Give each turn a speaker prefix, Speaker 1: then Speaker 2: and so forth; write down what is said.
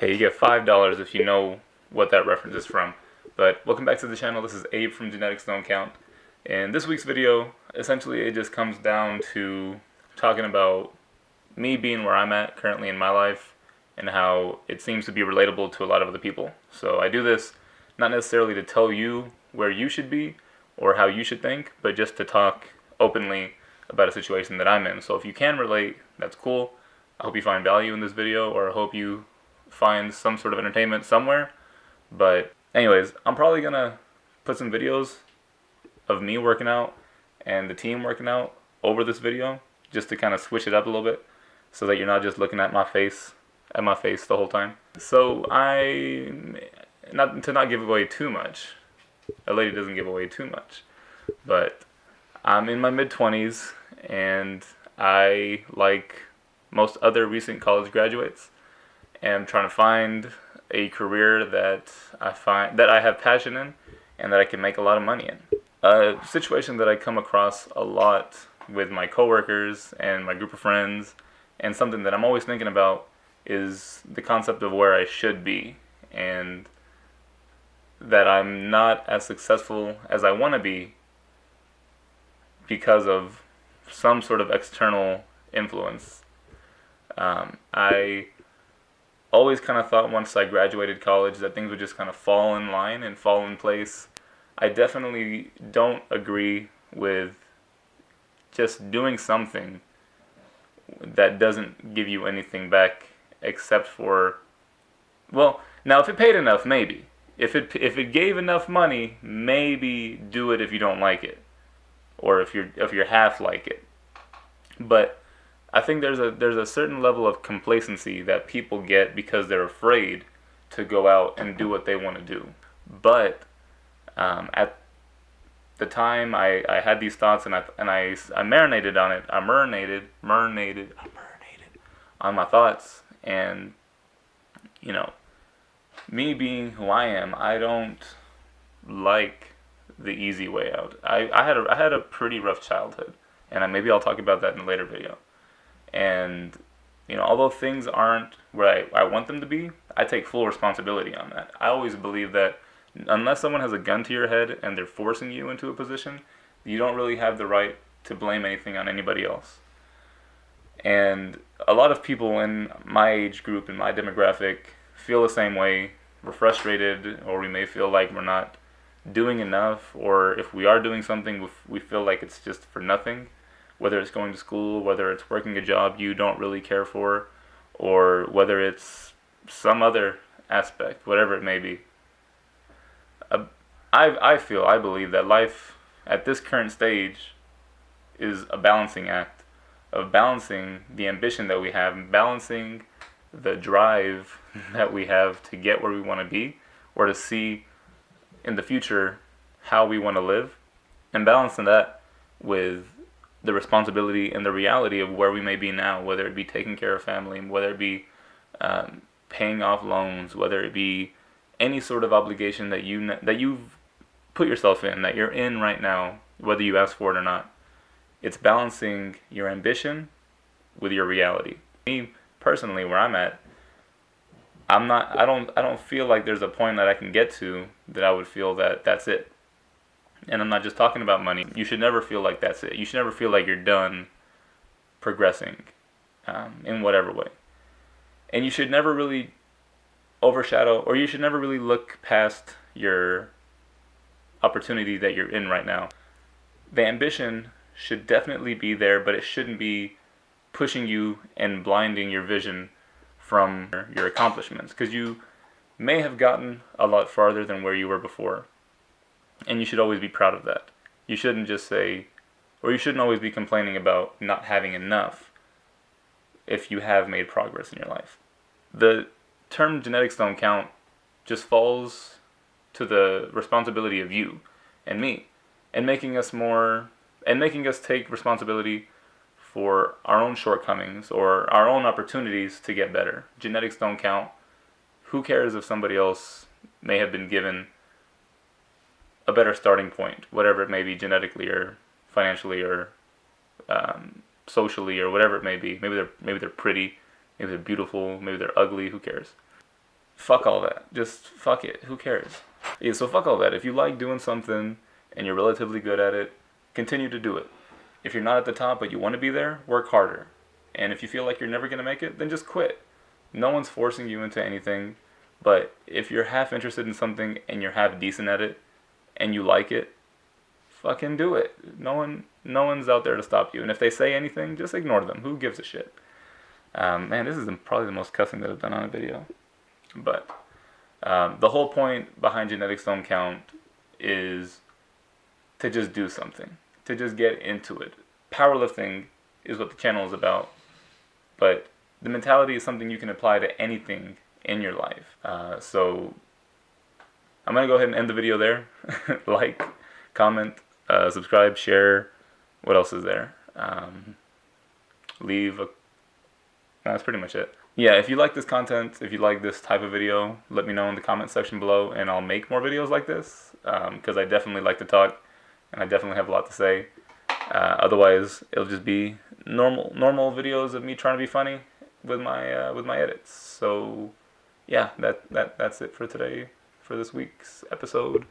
Speaker 1: Okay, you get $5 if you know what that reference is from. But welcome back to the channel. This is Abe from Genetics Don't Count. And this week's video, essentially it just comes down to talking about me being where I'm at currently in my life and how it seems to be relatable to a lot of other people. So I do this not necessarily to tell you where you should be or how you should think, but just to talk openly about a situation that I'm in. So if you can relate, that's cool. I hope you find value in this video, or I hope you find some sort of entertainment somewhere. But anyways, I'm probably gonna put some videos of me working out and the team working out over this video, just to kind of switch it up a little bit, so that you're not just looking at my face the whole time. So not to give away too much. A lady doesn't give away too much, but I'm in my mid-20s, and I, like most other recent college graduates, am trying to find a career that I have passion in and that I can make a lot of money in. A situation that I come across a lot with my coworkers and my group of friends, and something that I'm always thinking about, is the concept of where I should be, and that I'm not as successful as I want to be because of some sort of external influence. I always kind of thought once I graduated college that things would just kind of fall in line and fall in place. I definitely don't agree with just doing something that doesn't give you anything back except for, well, now if it paid enough, maybe. If it gave enough money, maybe do it if you don't like it, or if you're half like it. But I think there's a certain level of complacency that people get because they're afraid to go out and do what they want to do. But at the time I had these thoughts, and I marinated on it. I marinated on my thoughts, and me being who I am, I don't like the easy way out. I had a pretty rough childhood, and maybe I'll talk about that in a later video. And although things aren't where I want them to be, I take full responsibility on that. I always believe that unless someone has a gun to your head and they're forcing you into a position, you don't really have the right to blame anything on anybody else. And a lot of people in my age group, in my demographic, feel the same way. We're frustrated, or we may feel like we're not doing enough, or if we are doing something, we feel like it's just for nothing. Whether it's going to school, whether it's working a job you don't really care for, or whether it's some other aspect, whatever it may be. I believe that life at this current stage is a balancing act of balancing the ambition that we have, balancing the drive that we have to get where we want to be, or to see in the future how we want to live, and balancing that with the responsibility and the reality of where we may be now, whether it be taking care of family, whether it be paying off loans, whether it be any sort of obligation that you've put yourself in, that you're in right now, whether you ask for it or not. It's balancing your ambition with your reality. Me personally, where I'm at, I don't feel like there's a point that I can get to that I would feel that that's it. And I'm not just talking about money. You should never feel like that's it. You should never feel like you're done progressing in whatever way. And you should never really overshadow, or you should never really look past your opportunity that you're in right now. The ambition should definitely be there, but it shouldn't be pushing you and blinding your vision from your accomplishments, because you may have gotten a lot farther than where you were before. And you should always be proud of that. You shouldn't just say, or you shouldn't always be complaining about not having enough if you have made progress in your life. The term genetics don't count just falls to the responsibility of you and me, and making us take responsibility for our own shortcomings or our own opportunities to get better. Genetics don't count. Who cares if somebody else may have been given a better starting point, whatever it may be, genetically or financially or socially or whatever it may be. Maybe they're pretty, maybe they're beautiful, maybe they're ugly. Who cares? fuck all that. Just fuck it. Who cares? Yeah, so fuck all that. If you like doing something and you're relatively good at it, continue to do it. If you're not at the top but you want to be there, work harder. And if you feel like you're never going to make it, then just quit. No one's forcing you into anything. But if you're half interested in something and you're half decent at it and you like it, fucking do it. No one's out there to stop you. And if they say anything, just ignore them. Who gives a shit? Man, this is probably the most cussing that I've done on a video. But the whole point behind genetics don't count is to just do something, to just get into it. Powerlifting is what the channel is about, but the mentality is something you can apply to anything in your life. So I'm going to go ahead and end the video there. Like, comment, subscribe, share. What else is there? Leave a... No, that's pretty much it. Yeah, if you like this content, if you like this type of video, let me know in the comment section below, and I'll make more videos like this, because I definitely like to talk, and I definitely have a lot to say. Otherwise, it'll just be normal videos of me trying to be funny with my edits. So, yeah, that's it for today, for this week's episode.